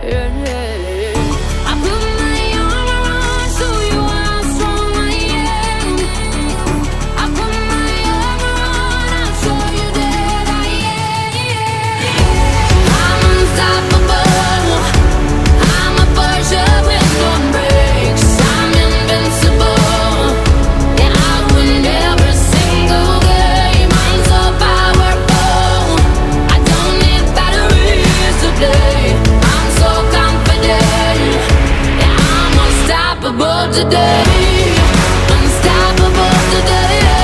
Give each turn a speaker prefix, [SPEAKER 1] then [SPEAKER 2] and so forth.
[SPEAKER 1] I put my armor on, show you how strong I am. I put my armor on, I'll show you that I am. I'm unstoppable. I'm a force with no brakes. I'm invincible. Yeah, I win every single game. I'm so powerful. I don't need batteries to play. I'm so confident. Yeah, I'm unstoppable today.